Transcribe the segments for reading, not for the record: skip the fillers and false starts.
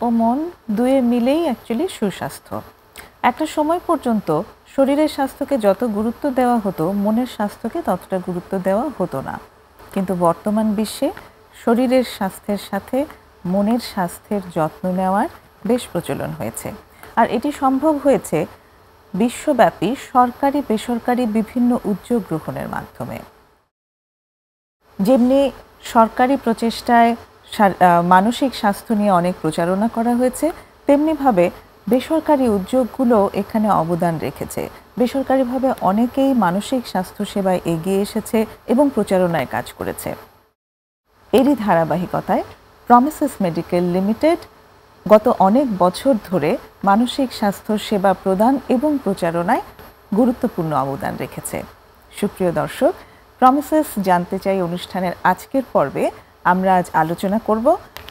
ও মন দুয়ে মিলেই অ্যাকচুয়ালি সুস্বাস্থ্য। একটা সময় পর্যন্ত শরীরের স্বাস্থ্যকে যত গুরুত্ব দেওয়া হতো মনের স্বাস্থ্যকে ততটা গুরুত্ব দেওয়া হতো না, কিন্তু বর্তমান বিশ্বে শরীরের স্বাস্থ্যের সাথে মনের স্বাস্থ্যের যত্ন নেওয়ার বেশ প্রচলন হয়েছে। আর এটি সম্ভব হয়েছে বিশ্বব্যাপী সরকারি বেসরকারি বিভিন্ন উদ্যোগ গ্রহণের মাধ্যমে। যেমনি সরকারি প্রচেষ্টায় মানসিক স্বাস্থ্য নিয়ে অনেক প্রচারণা করা হয়েছে, তেমনিভাবে বেসরকারি উদ্যোগগুলো এখানে অবদান রেখেছে। বেসরকারিভাবে অনেকেই মানসিক স্বাস্থ্য সেবায় এগিয়ে এসেছে এবং প্রচারণায় কাজ করেছে। এরই ধারাবাহিকতায় প্রমিসেস মেডিকেল লিমিটেড গত অনেক বছর ধরে মানসিক স্বাস্থ্য সেবা প্রদান এবং প্রচারণায় গুরুত্বপূর্ণ অবদান রেখেছে। সুপ্রিয় দর্শক, প্রমিসেস জানতে চাই অনুষ্ঠানের আজকের পর্বে আমরা আজ আলোচনা করব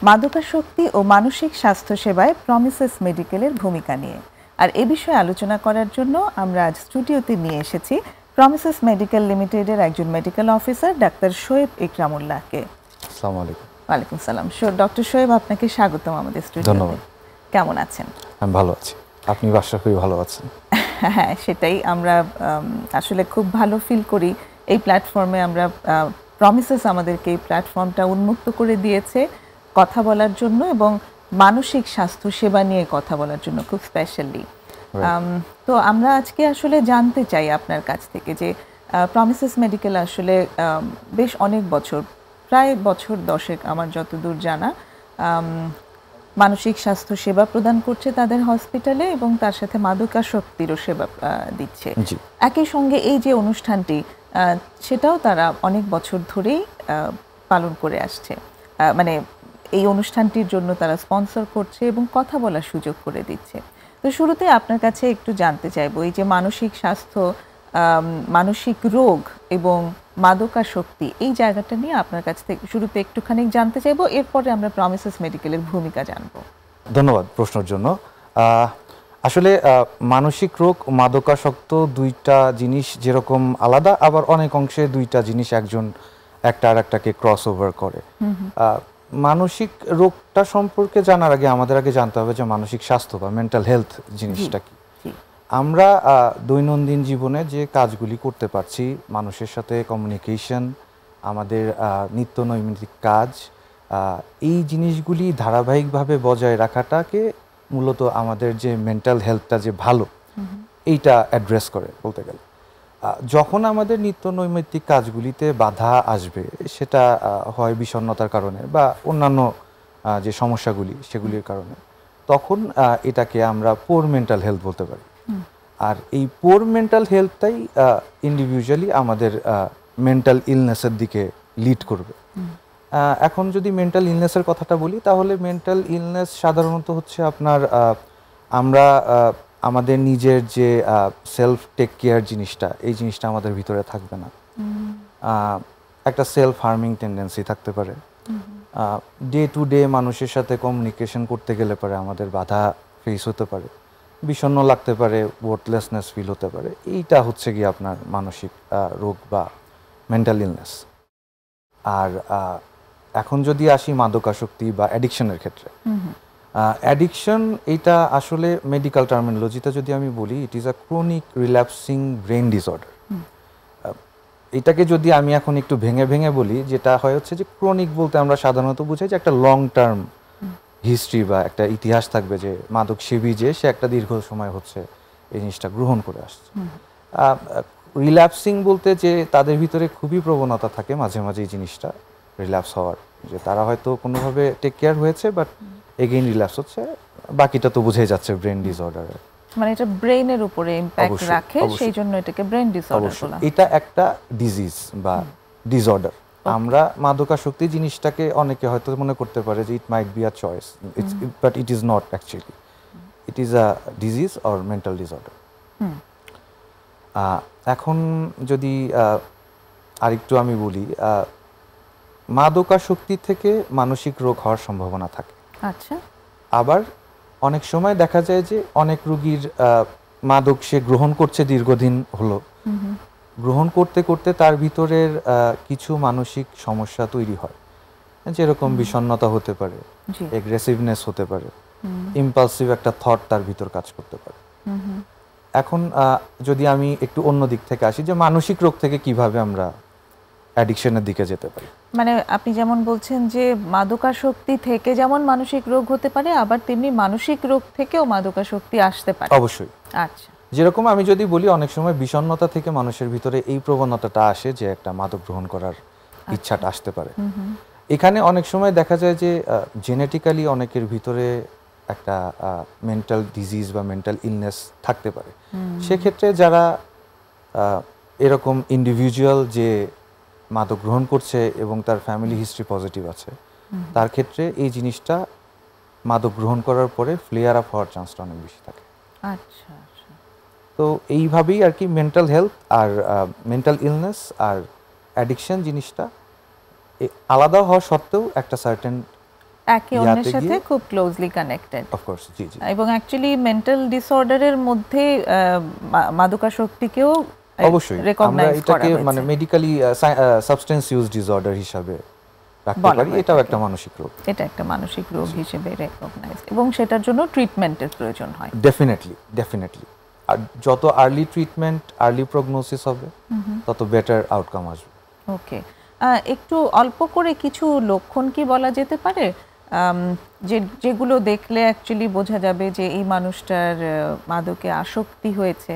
মাদকাসক্তি ও মানসিক স্বাস্থ্য সেবায় প্রমিসেস মেডিকেলের ভূমিকা নিয়ে। আর এ বিষয়ে আলোচনা করার জন্য আমরা আজ স্টুডিওতে নিয়ে এসেছি প্রমিসেস মেডিকেল লিমিটেডের একজন মেডিকেল অফিসার ডাক্তার শোয়েব ইকরামুল্লাহকে। আসসালামু আলাইকুম। ওয়ালাইকুম সালাম। ডক্টর শোয়েব, আপনাকে স্বাগতম আমাদের স্টুডিওতে। ধন্যবাদ। কেমন আছেন? আমি ভালো আছি, আপনি আশা করি ভালো আছেন? হ্যাঁ, সেটাই। আমরা আসলে খুব ভালো ফিল করি এই প্ল্যাটফর্মে। আমরা প্রমিসেস আমাদেরকে এই প্ল্যাটফর্মটা উন্মুক্ত করে দিয়েছে কথা বলার জন্য এবং মানসিক স্বাস্থ্য সেবা নিয়ে কথা বলার জন্য, খুব স্পেশালি। তো আমরা আজকে আসলে জানতে চাই আপনার কাছ থেকে যে প্রমিসেস মেডিকেল আসলে বেশ অনেক বছর, প্রায় বছর 10 আমার যতদূর জানা, মানসিক স্বাস্থ্য সেবা প্রদান করছে তাদের হসপিটালে এবং তার সাথে মাদকাসক্তিরও সেবা দিচ্ছে। একই সঙ্গে এই যে অনুষ্ঠানটি, সেটাও তারা অনেক বছর ধরেই পালন করে আসছে। মানে এই অনুষ্ঠানটির জন্য তারা স্পন্সর করছে এবং কথা বলার সুযোগ করে দিচ্ছে। তো শুরুতে আপনার কাছে একটু জানতে চাইবো এই যে মানসিক স্বাস্থ্য, মানসিক রোগ এবং মাদকাসক্তি, এই জায়গাটা নিয়ে আপনার কাছ থেকে শুরুতে একটুখানি জানতে চাইবো, এরপরে আমরা প্রমিসেস মেডিকেলের ভূমিকা জানবো। ধন্যবাদ প্রশ্নের জন্য। আসলে মানসিক রোগ ও মাদকাসক্ত দুইটা জিনিস যেরকম আলাদা, আবার অনেক অংশে দুইটা জিনিস একটা আর একটাকে ক্রস ওভার করে। মানসিক রোগটা সম্পর্কে জানার আগে আমাদের জানতে হবে যে মানসিক স্বাস্থ্য বা মেন্টাল হেলথ জিনিসটা কি। আমরা দৈনন্দিন জীবনে যে কাজগুলি করতে পারছি, মানুষের সাথে কমিউনিকেশন, আমাদের নিত্য নৈমিত্তিক কাজ, এই জিনিসগুলি ধারাবাহিকভাবে বজায় রাখাটাকে মূলত আমাদের যে মেন্টাল হেলথটা যে ভালো, এইটা অ্যাড্রেস করে বলতে গেলে। যখন আমাদের নিত্য নৈমিত্তিক কাজগুলিতে বাধা আসবে, সেটা হয় বিষণ্ণতার কারণে বা অন্যান্য যে সমস্যাগুলি সেগুলির কারণে, তখন এটাকে আমরা পোর মেন্টাল হেলথ বলতে পারি। আর এই পোর মেন্টাল হেলথটাই ইন্ডিভিজুয়ালি আমাদের মেন্টাল ইলনেসের দিকে লিড করবে। এখন যদি মেন্টাল ইলনেসের কথাটা বলি, তাহলে মেন্টাল ইলনেস সাধারণত হচ্ছে আপনার আমরা আমাদের নিজের যে সেলফ টেক কেয়ার জিনিসটা, এই জিনিসটা আমাদের ভিতরে থাকবে না। একটা সেলফ হার্মিং টেন্ডেন্সি থাকতে পারে। ডে টু ডে মানুষের সাথে কমিউনিকেশন করতে গেলে পরে আমাদের বাধা ফেস হতে পারে, বিষণ্ণ লাগতে পারে, ওয়ার্থলেসনেস ফিল হতে পারে। এইটা হচ্ছে কি আপনার মানসিক রোগ বা মেন্টাল ইলনেস। আর এখন যদি আসি মাদকাসক্তি বা অ্যাডিকশনের ক্ষেত্রে, অ্যাডিকশন এটা আসলে মেডিকেল টার্মিনোলজিতে যদি আমি বলি, ইট is a chronic relapsing brain disorder. এটাকে যদি আমি এখন একটু ভেঙে ভেঙে বলি, যেটা হয় হচ্ছে যে ক্রনিক বলতে আমরা সাধারণত বুঝাই যে একটা লং টার্ম হিস্ট্রি বা একটা ইতিহাস থাকবে, যে মাদক সেবী যে সে একটা দীর্ঘ সময় হচ্ছে এই জিনিসটা গ্রহণ করে আসছে। রিল্যাপসিং বলতে যে তাদের ভিতরে খুবই প্রবণতা থাকে মাঝে মাঝে এই জিনিসটা রিল্যাপস হওয়ার, যে তারা হয়তো কোনোভাবে টেক কেয়ার হয়েছে বাট এগেইন রিল্যাপস হচ্ছে। বাকিটা তো বুঝেই যাচ্ছে ব্রেন ডিসঅর্ডার, মানে এটা ব্রেনের উপরে ইমপ্যাক্ট রাখে, সেই জন্য এটাকে ব্রেন ডিসঅর্ডার বলা হয়। এটা একটা ডিজিজ বা ডিসঅর্ডার। আমরা মাদকাসক্তি জিনিসটাকে অনেকে হয়তো মনে করতে পারে যে it might be a choice, but it is not actually. It is a disease or mental disorder. এখন যদি আরেকটু আমি বলি, মাদকাসক্তি থেকে মানসিক রোগ হওয়ার সম্ভাবনা থাকে। আচ্ছা। আবার অনেক সময় দেখা যায় যে অনেক রোগীর মাদক সে গ্রহণ করছে দীর্ঘদিন হলো, গ্রহণ করতে করতে তার ভিতরের কিছু মানসিক সমস্যা তৈরি হয়, যেরকম বিষণ্ণতা হতে পারে, এগ্রেসিভনেস হতে পারে, ইম্পালসিভ একটা থট তার ভিতর কাজ করতে পারে। এখন যদি আমি একটু অন্য দিক থেকে আসি, যে মানসিক রোগ থেকে কিভাবে আমরা অ্যাডিকশনের দিকে যেতে পারি। মানে আপনি যেমন বলছেন যে মাদকাসক্তি থেকে যেমন মানসিক রোগ হতে পারে, আবার তেমনি মানসিক রোগ থেকেও মাদকাসক্তি আসতে পারে। অবশ্যই। আচ্ছা, যেরকম আমি যদি বলি, অনেক সময় বিষণ্ণতা থেকে মানুষের ভিতরে এই প্রবণতাটা আসে যে একটা মাদক গ্রহণ করার ইচ্ছাটা আসতে পারে। এখানে অনেক সময় দেখা যায় যে জেনেটিক্যালি অনেকের ভিতরে একটা মেন্টাল ডিজিজ বা মেন্টাল ইলনেস থাকতে পারে। সেক্ষেত্রে যারা এরকম ইন্ডিভিজুয়াল যে মাদক গ্রহণ করছে এবং তার ফ্যামিলি হিস্ট্রি পজিটিভ আছে, তার ক্ষেত্রে এই জিনিসটা মাদক গ্রহণ করার পরে ফ্লেয়ার আপ হওয়ার চান্সটা অনেক বেশি থাকে। আচ্ছা, আচ্ছা। তো এইভাবেই আর কি মেন্টাল হেলথ আর মেন্টাল ইলনেস আর অ্যাডিকশন জিনিসটা আলাদা হওয়া সত্ত্বেও একটা সার্টেন একে অন্যের সাথে খুব ক্লোজলি কানেক্টেড। অফ কোর্স, জি জি। এবং অ্যাকচুয়ালি মেন্টাল ডিসঅর্ডারের মধ্যে মাদকাসক্তিকেও অবশ্যই আমরা রেকগনাইজ করা এটাকে হয়েছে। মানে মেডিকেলি সাবস্টেন্স ইউজ ডিসঅর্ডার হিসাবে রাখতে পারি। এটাও একটা মানসিক রোগ। এটা একটা মানসিক রোগ হিসেবে রেকগনাইজ, এবং সেটার জন্য ট্রিটমেন্টের প্রয়োজন হয়। Definitely, definitely. আর যত আর্লি ট্রিটমেন্ট, আর্লি প্রগনোসিস হবে, তত বেটার আউটকাম আসবে। ওকে, একটু অল্প করে কিছু লক্ষণ কি বলা যেতে পারে যেগুলো দেখলে অ্যাকচুয়ালি বোঝা যাবে যে এই মানুষটার মাদকে আসক্তি হয়েছে?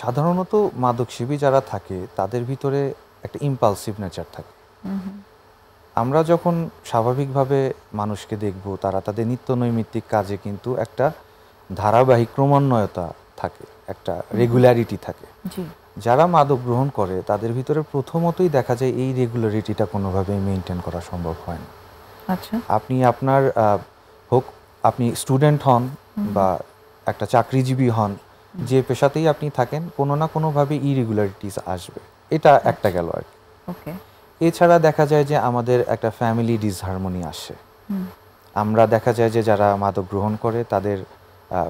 সাধারণত মাদকসেবী যারা থাকে তাদের ভিতরে একটা ইম্পালসিভ নেচার থাকে। আমরা যখন স্বাভাবিকভাবে মানুষকে দেখব, তারা তাদের নিত্য নৈমিত্তিক কাজে কিন্তু একটা ধারাবাহিক ক্রমান্বয়তা থাকে, একটা রেগুলারিটি থাকে। যারা মাদক গ্রহণ করে তাদের ভিতরে প্রথমতই দেখা যায় এই রেগুলারিটিটা কোনোভাবেই মেনটেন করা সম্ভব হয় না। আচ্ছা, আপনি আপনার হোক আপনি স্টুডেন্ট হন বা একটা চাকরিজীবী হন, যে পেশাতেই আপনি থাকেন, কোনো না কোনোভাবে ইরেগুলারিটিস আসবে। এটা একটা গেল আর কি। ওকে। এছাড়া দেখা যায় যে আমাদের একটা ফ্যামিলি ডিসহারমোনি আসে। আমরা দেখা যায় যে যারা মাদক গ্রহণ করে তাদের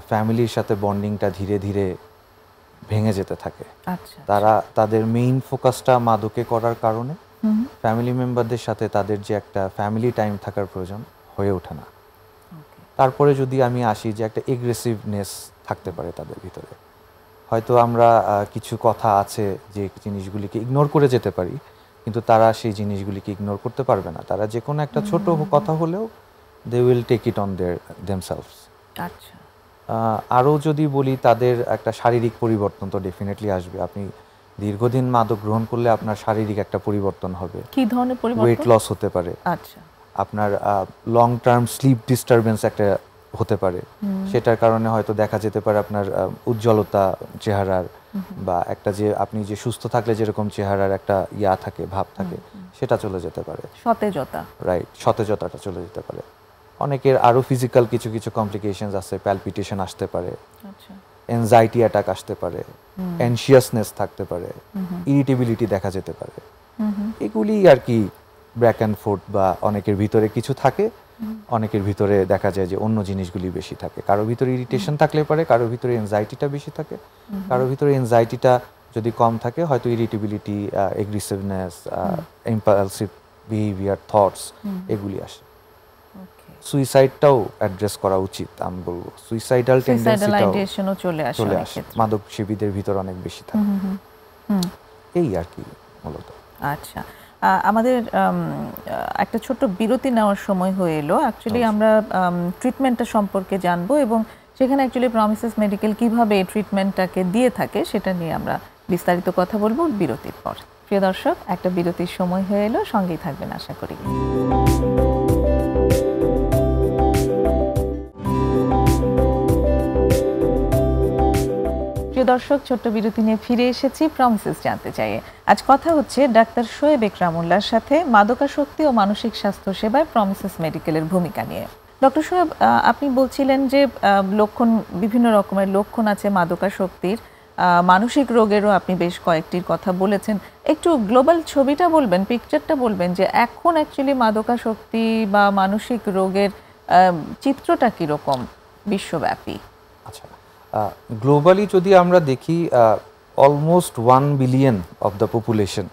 ফ্যামিলির সাথে বন্ডিংটা ধীরে ধীরে ভেঙে যেতে থাকে। আচ্ছা, তারা তাদের মেইন ফোকাসটা মাদকে করার কারণে ফ্যামিলি মেম্বারদের সাথে তাদের যে একটা ফ্যামিলি টাইম থাকার প্রয়োজন হয়ে ওঠে না। তারপরে যদি আমি আসি যে একটা এগ্রেসিভনেস থাকতে পারে তাদের ভিতরে। হয়তো আমরা কিছু কথা আছে যে জিনিসগুলিকে ইগনোর করে যেতে পারি, কিন্তু তারা সেই জিনিসগুলিকে ইগনোর করতে পারবে না। তারা যে কোনো একটা ছোট কথা হলেও they will take it on themselves. আচ্ছা। আরও যদি বলি, তাদের একটা শারীরিক পরিবর্তন তো ডেফিনেটলি আসবে। আপনি দীর্ঘদিন মাদক গ্রহণ করলে আপনার শারীরিক একটা পরিবর্তন হবে। কি ধরনের পরিবর্তন? ওয়েট লস হতে পারে। আচ্ছা। আপনার লং টার্ম স্লিপ ডিস্টারবেন্স একটা হতে পারে। সেটার কারণে হয়তো দেখা যেতে পারে আপনার উজ্জ্বলতা চেহারার, বা একটা যে আপনি যে সুস্থ থাকলে যেরকম চেহারার একটা থাকে, ভাব থাকে, সেটা চলে যেতে পারে। সতেজতা, রাইট, সতেজতাটা চলে যেতে পারে। অনেকের আরো ফিজিক্যাল কিছু কিছু কমপ্লিকেশনস আছে, প্যালপিটেশন আসতে পারে, আচ্ছা, এনজাইটি অ্যাটাক আসতে পারে, অ্যানশিয়াসনেস থাকতে পারে, ইরিটেবিলিটি দেখা যেতে পারে। এগুলি আর কি ব্যাক অ্যান্ড ফোর্থ, বা অনেকের ভিতরে কিছু থাকে, অনেকের ভিতরে দেখা যায় যে অন্য জিনিসগুলি বেশি থাকে। কারো ভিতরে ইরিটেশন থাকলে পারে, কারো ভিতরে এনজাইটিটা বেশি থাকে, কারো ভিতরে এনজাইটিটা যদি কম থাকে হয়তো ইরিটেবিলিটি, এগ্রেসিভনেস, ইম্পালসিভ বিহেভিয়ার, থটস এগুলি আসে। সুইসাইডটাও অ্যাড্রেস করা উচিত, আমি বলবো। সুইসাইডাল টেন্ডেন্সিটাও চলে আসে, মাদক সেবীদের ভিতর অনেক বেশি থাকে। এই আর কি মূলত। আচ্ছা, আমাদের একটা ছোট্ট বিরতি নেওয়ার সময় হয়ে এলো। অ্যাকচুয়ালি আমরা ট্রিটমেন্টটা সম্পর্কে জানবো, এবং সেখানে অ্যাকচুয়ালি প্রমিসেস মেডিকেল কিভাবে ট্রিটমেন্টটাকে দিয়ে থাকে সেটা নিয়ে আমরা বিস্তারিত কথা বলবো বিরতির পর। প্রিয় দর্শক, একটা বিরতির সময় হয়ে এলো, সঙ্গেই থাকবেন আশা করি। প্রিয় দর্শক, ছোট্ট বিরতি নিয়ে ফিরে এসেছি প্রমিসেস জানতে চাই। আজ কথা হচ্ছে ডাক্তার শোয়েব একরামুল্লাহর সাথে মাদকাসক্তি ও মানসিক স্বাস্থ্য সেবায় প্রমিসেস মেডিকেলের ভূমিকা নিয়ে। ডক্টর শোয়েব, আপনি বলছিলেন যে বিভিন্ন রকমের লক্ষণ আছে মাদকাসক্তির, মানসিক রোগেরও আপনি বেশ কয়েকটির কথা বলেছেন। একটু গ্লোবাল ছবিটা বলবেন, পিকচারটা বলবেন যে এখন অ্যাকচুয়ালি মাদকাসক্তি বা মানসিক রোগের চিত্রটা কীরকম বিশ্বব্যাপী? আচ্ছা, গ্লোবালি যদি আমরা দেখি, almost 1 billion of the population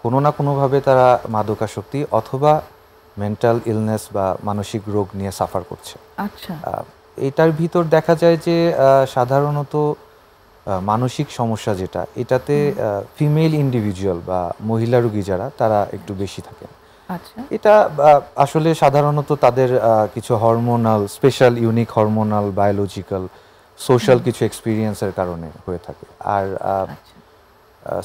কোনো না কোনোভাবে তারা মাদকাসক্তি অথবা মেন্টাল ইলনেস বা মানসিক রোগ নিয়ে সাফার করছে। আচ্ছা, এটার ভিতর দেখা যায় যে সাধারণত মানসিক সমস্যা যেটা এটাতে ফিমেল ইন্ডিভিজুয়াল বা মহিলা রোগী যারা তারা একটু বেশি থাকেন। আচ্ছা, এটা আসলে সাধারণত তাদের কিছু hormonal special unique hormonal biological social কিছু এক্সপিরিয়েন্সের কারণে হয়ে থাকে। আর আচ্ছা,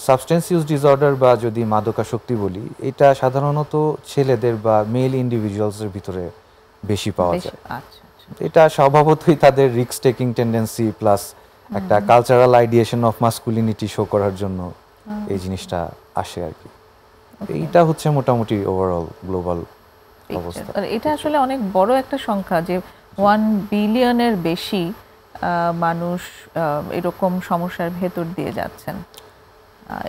সাবস্টেন্স ইউজ ডিসঅর্ডার বা যদি মাদকাসক্তি বলি, এটা সাধারণত ছেলেদের বা মেল ইন্ডিভিজুয়ালসের ভিতরে বেশি পাওয়া বেশ, যায়। আচ্ছা, আচ্ছা, এটা স্বভাবতই তাদের রিস্ক টেকিং টেন্ডেন্সি প্লাস একটা cultural ideation of masculinity show করার জন্য এই জিনিসটা আসে আর কি। এইটা হচ্ছে মোটামুটি ওভারঅল গ্লোবাল অবস্থা। আর এটা আসলে অনেক বড় একটা সংখ্যা যে 1 বিলিয়নের বেশি মানুষ এরকম সমস্যার ভেতর দিয়ে যাচ্ছেন,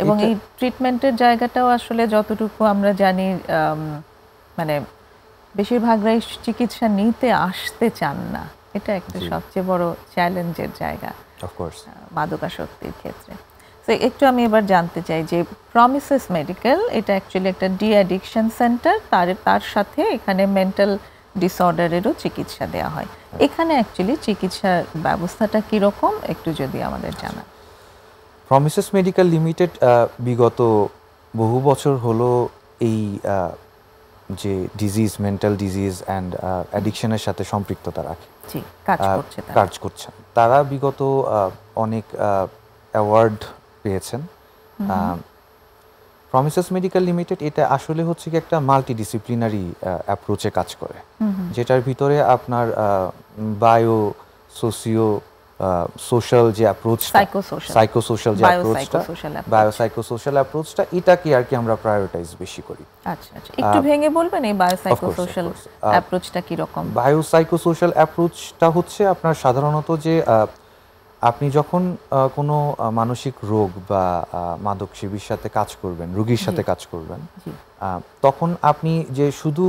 এবং এই ট্রিটমেন্টের জায়গাটাও আসলে যতটুকু আমরা জানি মানে বেশিরভাগরাই চিকিৎসা নিতে আসতে চান না। এটা একটা সবচেয়ে বড় চ্যালেঞ্জের জায়গা অফকোর্স মাদকাসক্তির ক্ষেত্রে। তো একটু আমি এবার জানতে চাই যে প্রমিসেস মেডিকেল এটা অ্যাকচুয়ালি একটা ডি অ্যাডিকশন সেন্টার, তার সাথে এখানে মেন্টাল ডিসঅর্ডারেরও চিকিৎসা দেওয়া হয়। এখানে অ্যাকচুয়ালি চিকিৎসার ব্যবস্থাটা কীরকম একটু যদি আমাদের জানান। প্রমিসেস মেডিকেল লিমিটেড বিগত বহু বছর হলো এই যে ডিজিজ মেন্টাল ডিজিজ অ্যান্ড অ্যাডিকশনের সাথে সম্পৃক্ততা রাখে, জি, কাজ করছেন। তারা বিগত অনেক অ্যাওয়ার্ড পেয়েছেন। প্রমিসেস মেডিকেল লিমিটেড এটা আসলে হচ্ছে কি একটা মাল্টিডিসিপ্লিনারি অ্যাপ্রোচে কাজ করে, যেটার ভিতরে আপনার বায়ো সোশিও সোশ্যাল যে অ্যাপ্রোচটা, সাইকোসোশ্যাল যে অ্যাপ্রোচটা, বায়োসাইকোসোশ্যাল অ্যাপ্রোচটা এটাকে আর কি আমরা প্রায়োরিটাইজ বেশি করি। আচ্ছা, আচ্ছা, একটু ভেঙে বলবেন এই বায়োসাইকোসোশ্যাল অ্যাপ্রোচটা কি রকম? বায়োসাইকোসোশ্যাল অ্যাপ্রোচটা হচ্ছে আপনার সাধারণত যে আপনি যখন কোনো মানসিক রোগ বা মাদক সেবীর সাথে কাজ করবেন, রোগীর সাথে কাজ করবেন, তখন আপনি যে শুধু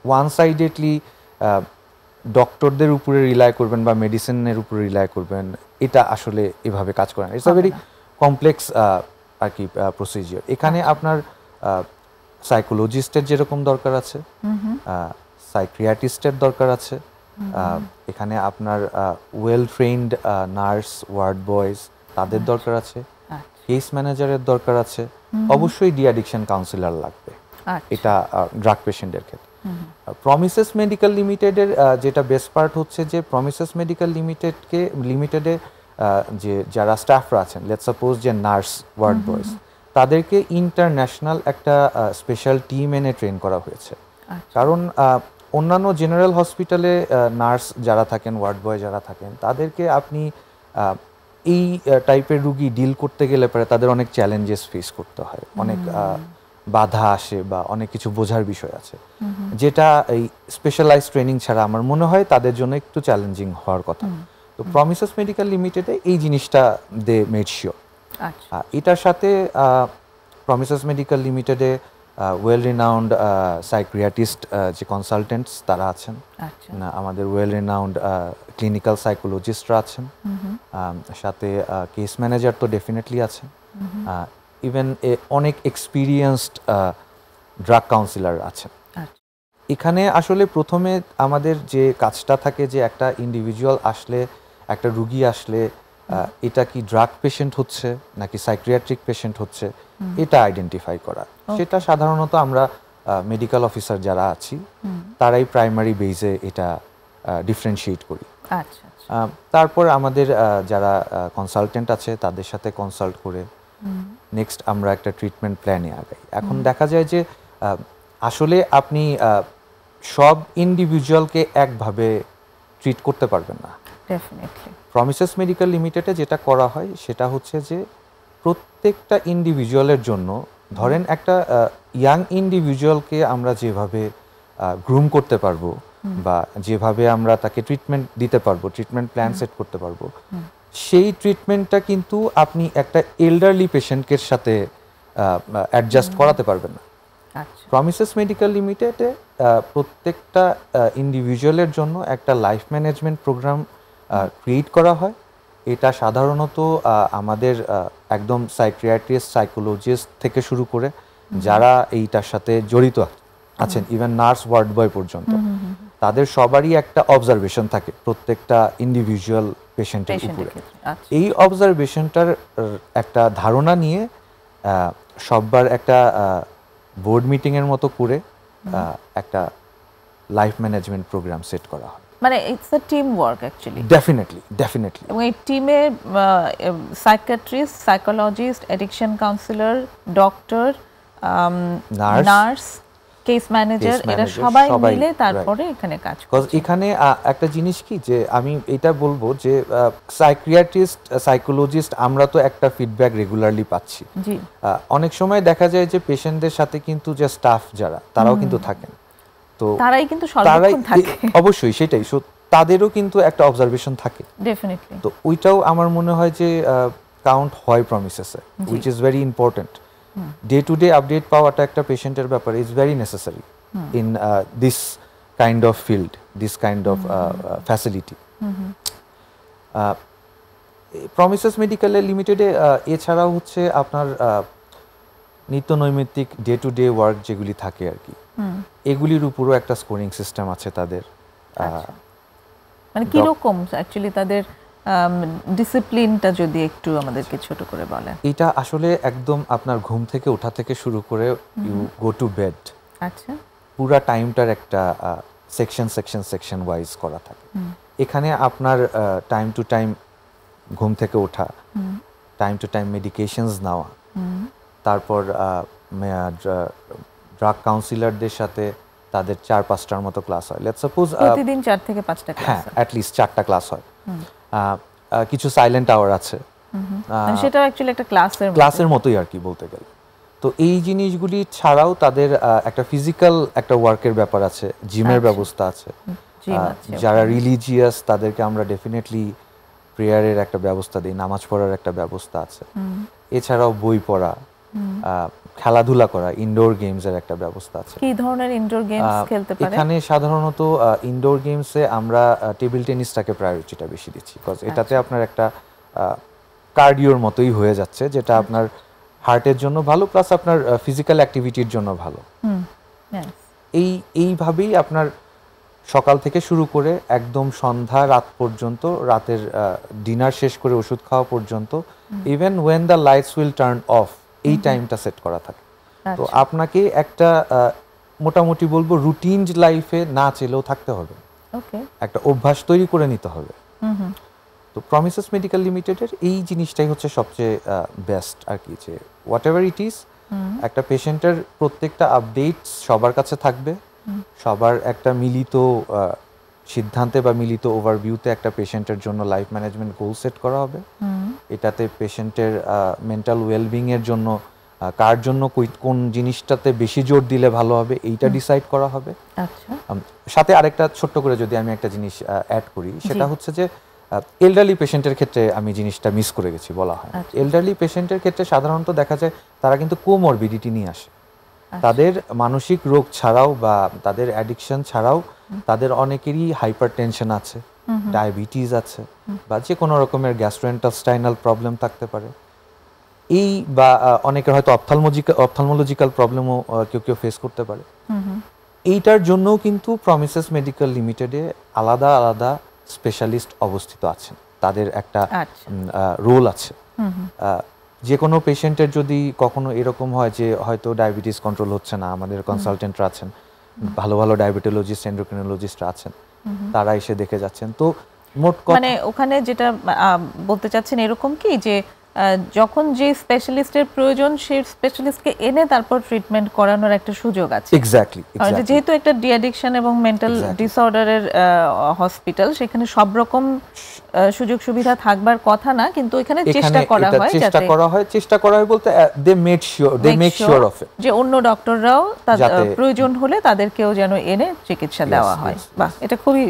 ওয়ান সাইডেডলি ডক্টরদের উপরে রিলাই করবেন বা মেডিসিনের উপরে রিলাই করবেন, এটা আসলে এভাবে কাজ করে না। ইটস আ ভেরি কমপ্লেক্স আর কি প্রসিজিওর। এখানে আপনার সাইকোলজিস্টের যেরকম দরকার আছে, সাইকিয়াট্রিস্টের দরকার আছে, এখানে আপনার well trained nurse, ward boys তাদের দরকার আছে, কেস ম্যানেজারের দরকার আছে, অবশ্যই ডি অ্যাডিকশন কাউন্সিলর লাগবে এটা ড্রাগ পেশেন্টের ক্ষেত্রে। প্রমিসেস মেডিকেল লিমিটেডের যেটা বেস্ট পার্ট হচ্ছে যে প্রমিসেস মেডিকেল লিমিটেডে যে যারা স্টাফরা আছেন, লেটস সাপোজ যে নার্স, ওয়ার্ড বয়েজ, তাদেরকে ইন্টারন্যাশনাল একটা স্পেশাল টিম এনে ট্রেন করা হয়েছে। কারণ অন্যান্য জেনারেল হসপিটালে নার্স যারা থাকেন, ওয়ার্ড বয় যারা থাকেন, তাদেরকে আপনি এই টাইপের রুগী ডিল করতে গেলে পরে তাদের অনেক চ্যালেঞ্জেস ফেস করতে হয়, অনেক বাধা আসে বা অনেক কিছু বোঝার বিষয় আছে, যেটা এই স্পেশালাইজড ট্রেনিং ছাড়া আমার মনে হয় তাদের জন্য একটু চ্যালেঞ্জিং হওয়ার কথা। তো প্রমিসেস মেডিকেল লিমিটেডে এই জিনিসটা দে মেড শিওর। এটার সাথে প্রমিসেস মেডিকেল লিমিটেডে ওয়েল রিনাউন্ড সাইকিয়াট্রিস্ট যে কনসালটেন্টস তারা আছেন, আমাদের ওয়েল রিনাউন্ড ক্লিনিক্যাল সাইকোলজিস্টরা আছেন, সাথে কেস ম্যানেজার তো ডেফিনেটলি আছেন, ইভেন অনেক এক্সপিরিয়েন্সড ড্রাগ কাউন্সিলর আছেন। এখানে আসলে প্রথমে আমাদের যে কাজটা থাকে যে একটা ইন্ডিভিজুয়াল আসলে, একটা রুগী আসলে এটা কি ড্রাগ পেশেন্ট হচ্ছে নাকি সাইকিয়াট্রিক পেশেন্ট হচ্ছে এটা আইডেন্টিফাই করা। সেটা সাধারণত আমরা মেডিকেল অফিসার যারা আছি তারাই প্রাইমারি বেসে এটা ডিফারেন্সিয়েট করি। তারপর আমাদের যারা কনসালটেন্ট আছে তাদের সাথে কনসাল্ট করে নেক্সট আমরা একটা ট্রিটমেন্ট প্ল্যানে আগাই। এখন দেখা যায় যে আসলে আপনি সব ইন্ডিভিজুয়ালকে একভাবে ট্রিট করতে পারবেন না। প্রমিসেস মেডিকেল লিমিটেডে যেটা করা হয় সেটা হচ্ছে যে প্রত্যেকটা ইন্ডিভিজুয়ালের জন্য, ধরেন একটা ইয়াং ইন্ডিভিজুয়ালকে আমরা যেভাবে গ্রুম করতে পারবো বা যেভাবে আমরা তাকে ট্রিটমেন্ট দিতে পারবো, ট্রিটমেন্ট প্ল্যান সেট করতে পারবো, সেই ট্রিটমেন্টটা কিন্তু আপনি একটা এল্ডারলি পেশেন্টের সাথে অ্যাডজাস্ট করাতে পারবেন না। প্রমিসেস মেডিকেল লিমিটেডে প্রত্যেকটা ইন্ডিভিজুয়ালের জন্য একটা লাইফ ম্যানেজমেন্ট প্রোগ্রাম ক্রিয়েট করা হয়। এটা সাধারণত আমাদের একদম সাইকিয়াট্রিস্ট, সাইকোলজিস্ট থেকে শুরু করে যারা এইটার সাথে জড়িত আছেন, ইভেন নার্স, ওয়ার্ড বয় পর্যন্ত, তাদের সবারই একটা অবজারভেশন থাকে প্রত্যেকটা ইন্ডিভিজুয়াল পেশেন্টের উপরে। এই অবজারভেশনটার একটা ধারণা নিয়ে সববার একটা বোর্ড মিটিংয়ের মতো করে একটা লাইফ ম্যানেজমেন্ট প্রোগ্রাম সেট করা হয়। মানে it's a team work actually. Definitely. এবং এই টিমে psychiatrist, psychologist, addiction councillor, doctor, nurse, case manager, এরা সবাই মিলে তারপরে এখানে কাজ করে। এখানে একটা জিনিস কি যে আমি এটা বলবো যে সাইকিয়াট্রিস্ট, সাইকোলজিস্ট আমরা তো একটা ফিডব্যাক রেগুলারলি পাচ্ছি। জি। অনেক সময় দেখা যায় যে পেশেন্টদের সাথে কিন্তু যে স্টাফ যারা তারাও কিন্তু থাকেন, তো তারাই কিন্তু সর্বক্ষণ থাকে। অবশ্যই সেটাই, তাদেরও কিন্তু একটা অবজারভেশন থাকে ডেফিনেটলি। তো ওইটাও আমার মনে হয় যে কাউন্ট হয় প্রমিসেসে, which is very important. Day to day update পাওয়াটা একটা পেশেন্টের ব্যাপারে is very necessary in this kind of field, this kind of facility. Premises medical লিমিটেডে এছাড়াও হচ্ছে আপনার নিত্য নৈমিত্তিক ডে টু ডে ওয়ার্ক যেগুলি থাকে আর কি, এগুলির উপরও একটা স্কোরিং সিস্টেম আছে তাদের। মানে কি রকম অ্যাকচুয়ালি তাদের ডিসিপ্লিনটা যদি একটু আমাদেরকে ছোট করে বলেন। এটা আসলে একদম আপনার ঘুম থেকে ওঠা থেকে শুরু করে ইউ গো টু বেড, আচ্ছা, পুরা টাইমটার একটা সেকশন ওয়াইজ করা থাকে। এখানে আপনার টাইম টু টাইম ঘুম থেকে ওঠা, টাইম টু টাইম মেডিকেশনস নেওয়া, তারপর ড্রাগ কাউন্সিলরদের সাথে তাদের 4-5টার মতো ক্লাস হয়। লেটস সাপোজ প্রতিদিন 4 থেকে 5টা ক্লাস। হ্যাঁ, অ্যাট লিস্ট 4টা ক্লাস হয়। কিছু সাইলেন্ট আওয়ার আছে, সেটা অ্যাকচুয়ালি একটা ক্লাসের মতোই আর কি বলতে গেলে। তো এই জিনিসগুলি ছাড়াও তাদের একটা ফিজিক্যাল একটা ওয়ার্কের ব্যাপার আছে, জিমের ব্যবস্থা আছে। যারা রিলিজিয়াস তাদেরকে আমরা ডেফিনেটলি প্রেয়ারের একটা ব্যবস্থা দিই, নামাজ পড়ার একটা ব্যবস্থা আছে। এছাড়াও বই পড়া, খেলাধুলা করা, ইনডোর গেমস এর একটা ব্যবস্থা আছে। কি ধরনের ইনডোর গেমস খেলতে পারে? এখানে সাধারণত ইনডোর গেমসে আমরা টেবিল টেনিসটাকে প্রায়োরিটিটা বেশি দিচ্ছি, বিকজ এটাতে আপনার একটা কার্ডিওর মতোই হয়ে যাচ্ছে, যেটা আপনার হার্টের জন্য ভালো, প্লাস আপনার ফিজিক্যাল অ্যাক্টিভিটির জন্য ভালো। এইভাবেই আপনার সকাল থেকে শুরু করে একদম সন্ধ্যা রাত পর্যন্ত, রাতের ডিনার শেষ করে ওষুধ খাওয়া পর্যন্ত, even when the lights will turn off, এই টাইমটা সেট করা থাকে। তো আপনাকে একটা মোটামুটি বলবো রুটিন লাইফে না চেলেও থাকতে হবে, একটা অভ্যাস তৈরি করে নিতে হবে। তো প্রমিসেস মেডিকেল লিমিটেডের এই জিনিসটাই হচ্ছে সবচেয়ে বেস্ট আর কি, যে হোয়াট এভার ইট ইজ, একটা পেশেন্টের প্রত্যেকটা আপডেট সবার কাছে থাকবে, সবার একটা মিলিত সিদ্ধান্তে বা মিলিত ওভারভিউতে একটা পেশেন্টের জন্য লাইফ ম্যানেজমেন্ট গোল সেট করা হবে। এটাতে পেশেন্টের মেন্টাল ওয়েলবিং এর জন্য কার জন্য কোন জিনিসটাতে বেশি জোর দিলে ভালো হবে এইটা ডিসাইড করা হবে। সাথে আরেকটা ছোট্ট করে যদি আমি একটা জিনিস অ্যাড করি, সেটা হচ্ছে যে এল্ডারলি পেশেন্টের ক্ষেত্রে আমি জিনিসটা মিস করে গেছি, বলা হয় এল্ডারলি পেশেন্টের ক্ষেত্রে সাধারণত দেখা যায় তারা কিন্তু কোমরবিডিটি নিয়ে আসে। তাদের মানসিক রোগ ছাড়াও বা তাদের অ্যাডিকশন ছাড়াও তাদের অনেকেরই হাইপার টেনশন আছে, ডায়াবেটিস আছে, বা যে কোনো রকমের গ্যাস্ট্রোইন্টেস্টাইনাল প্রবলেম থাকতে পারে। এই বা অনেকের হয়তো অপথলমোলজিক্যাল প্রবলেমও কেউ ফেস করতে পারে। এইটার জন্যও কিন্তু প্রমিসেস মেডিকেল লিমিটেডে আলাদা আলাদা স্পেশালিস্ট অবস্থিত আছেন, তাদের একটা রোল আছে। যে কোনো পেশেন্টের যদি কখনো এরকম হয় যে হয়তো ডায়াবেটিস কন্ট্রোল হচ্ছে না, আমাদের কনসালটেন্টরা আছেন, ভালো ভালো ডায়াবেটোলজিস্ট, এন্ডোক্রিনোলজিস্টরা আছেন, তারা এসে দেখে যাচ্ছেন। তো মোট মানে ওখানে যেটা বলতে চাচ্ছেন এরকম কি যে যখন যে স্পেশালিস্টের প্রয়োজন সেই স্পেশালিস্টকে এনে তারপর ট্রিটমেন্ট করানোর একটা সুযোগ আছে। এক্স্যাক্টলি, যেহেতু একটা ডিঅ্যাডিকশন এবং মেন্টাল ডিসঅর্ডারের হসপিটাল, সেখানে সব রকম সুযোগ সুবিধা থাকবার কথা না, কিন্তু এখানে চেষ্টা করা হয় বলতে they make sure of it যে অন্য ডক্টররাও প্রয়োজন হলে তাদেরকেও যেন এনে চিকিৎসা দেওয়া হয়। বাহ, এটা খুবই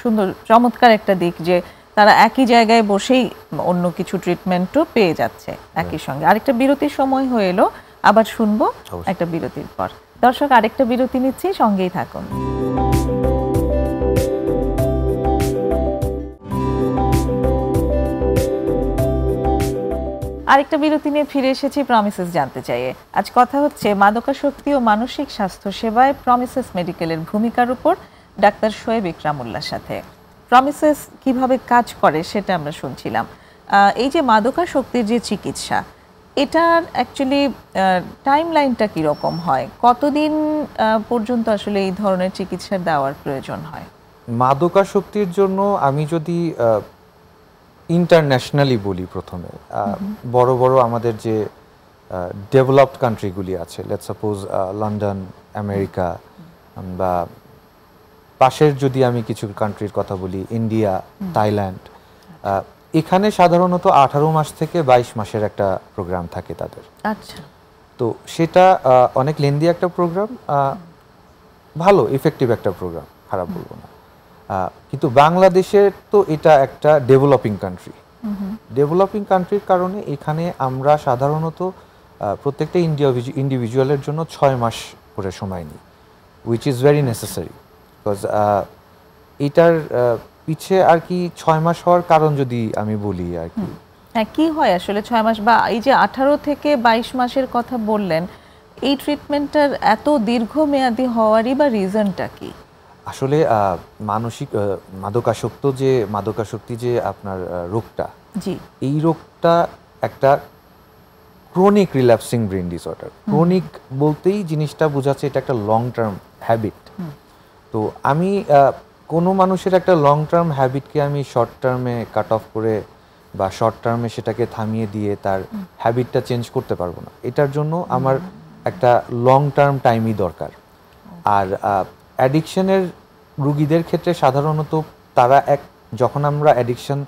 সুন্দর চমৎকার একটা দিক যে তারা একই জায়গায় বসেই অন্য কিছু ট্রিটমেন্টও পেয়ে যাচ্ছে একই সঙ্গে। আরেকটা বিরতির সময় হয়ে এলো, আবার শুনবো একটা বিরতির পর। দর্শক, আরেকটা বিরতি নিচ্ছি, সঙ্গেই থাকুন। আরেকটা বিরতি নিয়ে ফিরে এসেছি প্রমিসেস জানতে চাইয়ে। আজ কথা হচ্ছে মাদকাসক্তি ও মানসিক স্বাস্থ্য সেবায় প্রমিসেস মেডিকেলের ভূমিকার উপর। ডাক্তার শোয়েব ইকরামুল্লাহর সাথে। প্রমিসেস কিভাবে কাজ করে সেটা আমরা শুনছিলাম। এই যে মাদকাসক্তির যে চিকিৎসা, এটার অ্যাকচুয়ালি টাইম লাইনটা কীরকম হয়, কতদিন পর্যন্ত আসলে এই ধরনের চিকিৎসা দেওয়ার প্রয়োজন হয়? মাদকাসক্তির জন্য আমি যদি ইন্টারন্যাশনালি বলি, প্রথমে বড় বড় আমাদের যে ডেভেলপড কান্ট্রিগুলি আছে, লেটস সাপোজ লন্ডন, আমেরিকা, বা পাশের যদি আমি কিছু কান্ট্রির কথা বলি, ইন্ডিয়া, থাইল্যান্ড, এখানে সাধারণত 18 মাস থেকে 22 মাসের একটা প্রোগ্রাম থাকে তাদের। আচ্ছা। তো সেটা অনেক লেন্দি একটা প্রোগ্রাম, ভালো ইফেক্টিভ একটা প্রোগ্রাম, খারাপ বলবো না। কিন্তু বাংলাদেশের তো এটা একটা ডেভেলপিং কান্ট্রি। ডেভেলপিং কান্ট্রির কারণে এখানে আমরা সাধারণত প্রত্যেকটা ইন্ডিভিজুয়ালের জন্য 6 মাস করে সময় নিই, which is very necessary. Because এটার পিছে আর কি 6 মাস হওয়ার কারণ যদি আমি বলি আর কি, হ্যাঁ, কি হয় আসলে 6 মাস, বা এই যে 18 থেকে 22 মাসের কথা বললেন, এই ট্রিটমেন্টটার এত দীর্ঘমেয়াদী হওয়ারই বা রিজনটা কি? আসলে মানসিক মাদকাসক্তি যে আপনার রোগটা, জি, এই রোগটা একটা chronic relapsing brain disorder. Chronic বলতেই জিনিসটা বোঝাচ্ছে এটা একটা লং টার্ম হ্যাবিট। তো আমি কোনো মানুষের একটা লং টার্ম হ্যাবিটকে আমি শর্ট টার্মে কাট অফ করে বা শর্ট টার্মে সেটাকে থামিয়ে দিয়ে তার হ্যাবিটটা চেঞ্জ করতে পারবো না। এটার জন্য আমার একটা লং টার্ম টাইমই দরকার। আর অ্যাডিকশনের রুগীদের ক্ষেত্রে সাধারণত তারা যখন আমরা অ্যাডিকশন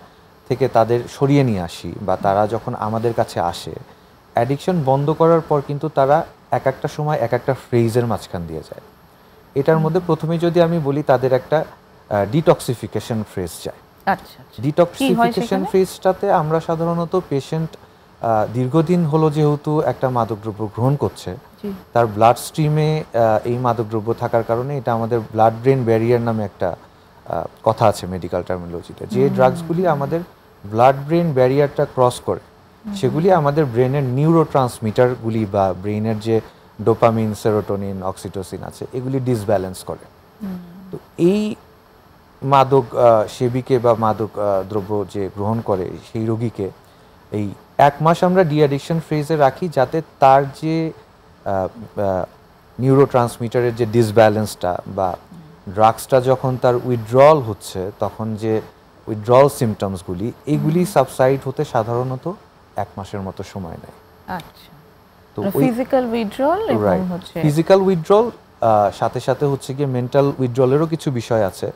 থেকে তাদের সরিয়ে নিয়ে আসি বা তারা যখন আমাদের কাছে আসে, অ্যাডিকশন বন্ধ করার পর কিন্তু তারা এক একটা সময় এক একটা ফ্রেজের মাঝখান দিয়ে যায়। এটার মধ্যে প্রথমে যদি আমি বলি, তাদের একটা ডিটক্সিফিকেশন ফ্রেজ যায়। আচ্ছা। ডিটক্সিফিকেশন ফ্রেজটাতে আমরা সাধারণত পেশেন্ট দীর্ঘদিন হলো যেহেতু একটা মাদকদ্রব্য গ্রহণ করছে, তার ব্লাড স্ট্রিমে এই মাদকদ্রব্য থাকার কারণে এটা আমাদের ব্লাড ব্রেন ব্যারিয়ার নামে একটা কথা আছে মেডিকেল টার্মিনোলজিতে, যে ড্রাগসগুলি আমাদের ব্লাড ব্রেন ব্যারিয়ারটা ক্রস করে, সেগুলি আমাদের ব্রেনের নিউরোট্রান্সমিটারগুলি বা ব্রেনের যে ডোপামিন, সেরোটোনিন, অক্সিটোসিন আছে, এগুলি ডিসব্যালেন্স করে। তো এই মাদক সেবীকে বা মাদক দ্রব্য যে গ্রহণ করে সেই রোগীকে এই 1 মাস আমরা ডি অ্যাডিকশন ফেজে রাখি, যাতে তার যে নিউরোট্রান্সমিটারের যে ডিসব্যালেন্সটা বা ড্রাগসটা যখন তার উইথড্রল হচ্ছে, তখন যে উইথড্রল সিমটমসগুলি, এগুলি সাবসাইড হতে সাধারণত 1 মাসের মতো সময় নেয়। আচ্ছা। তো ফিজিক্যাল উইথড্রল এবং হচ্ছে ফিজিক্যাল উইথড্রল, সাথে সাথে হচ্ছে গিয়ে মেন্টাল উইথড্রলেরও কিছু বিষয় আছে।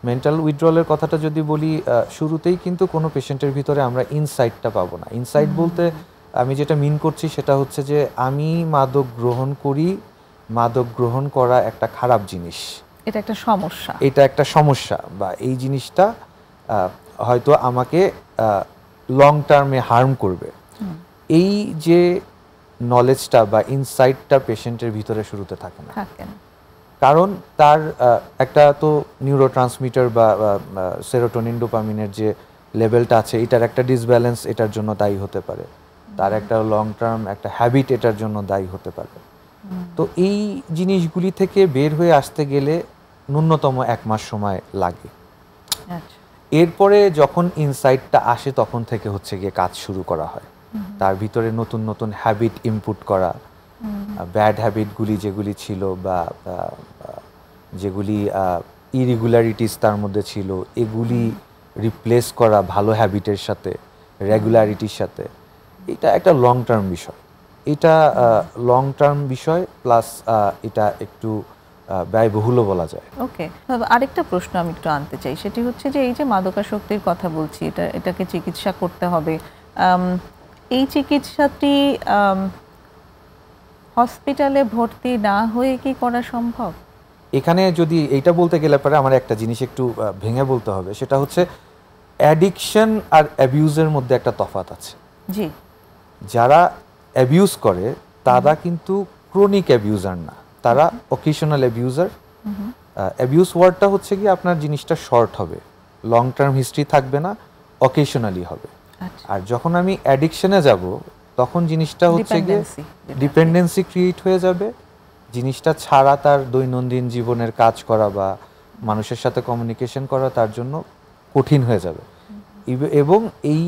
মেন্টাল উইথড্রলের কথাটা যদি বলি, শুরুতেই কিন্তু কোনো পেশেন্টের ভিতরে আমরা ইনসাইটটা পাবো না। ইনসাইট বলতে আমি যেটা মিন করছি সেটা হচ্ছে যে আমি মাদক গ্রহণ করি, মাদক গ্রহণ করা একটা খারাপ জিনিস, এটা একটা সমস্যা, এটা একটা সমস্যা, বা এই জিনিসটা হয়তো আমাকে লং টার্মে হার্ম করবে। এই যে নলেজটা বা ইনসাইটটা পেশেন্টের ভিতরে শুরুতে থাকে না, কারণ তার একটা তো নিউরোট্রান্সমিটার বা সেরোটোনিন, ডোপামিনের যে লেভেলটা আছে, এটার একটা ডিসব্যালেন্স এটার জন্য দায়ী হতে পারে, তার একটা লং টার্ম একটা হ্যাবিট এটার জন্য দায়ী হতে পারে। তো এই জিনিসগুলি থেকে বের হয়ে আসতে গেলে ন্যূনতম 1 মাস সময় লাগে। এরপরে যখন ইনসাইটটা আসে, তখন থেকে হচ্ছে গিয়ে কাজ শুরু করা হয়, তার ভিতরে নতুন নতুন হ্যাবিট ইনপুট করা, ব্যাড হ্যাবিটগুলি যেগুলি ছিল বা যেগুলি ইরেগুলারিটিস তার মধ্যে ছিল, এগুলি রিপ্লেস করা ভালো হ্যাবিটের সাথে, রেগুলারিটির সাথে। এটা একটা লং টার্ম বিষয়, এটা লং টার্ম বিষয়, প্লাস এটা একটু ব্যয়বহুলও বলা যায়। ওকে, আরেকটা প্রশ্ন আমি একটু আনতে চাই, সেটি হচ্ছে যে এই যে মাদকাসক্তির কথা বলছি, এটাকে চিকিৎসা করতে হবে, এই চিকিৎসাটি হসপিটালে ভর্তি না হয়ে কি করা সম্ভব? এখানে যদি এইটা বলতে গেলে পরে আমার একটা জিনিস একটু ভেঙে বলতে হবে, সেটা হচ্ছে অ্যাডিকশন আর অ্যাবিউজের মধ্যে একটা তফাৎ আছে। জি, যারা অ্যাবিউজ করে তারা কিন্তু ক্রনিক অ্যাবিউজার না, তারা অকেশনাল অ্যাবিউজার। অ্যাবিউজ ওয়ার্ডটা হচ্ছে কি আপনার জিনিসটা শর্ট হবে, লং টার্ম হিস্ট্রি থাকবে না, অকেশনালি হবে। আর যখন আমি অ্যাডিকশনে যাব, তখন জিনিসটা হচ্ছে গিয়ে ডিপেন্ডেন্সি ক্রিয়েট হয়ে যাবে, জিনিসটা ছাড়া তার দৈনন্দিন জীবনের কাজ করা বা মানুষের সাথে কমিউনিকেশন করা তার জন্য কঠিন হয়ে যাবে। এবং এই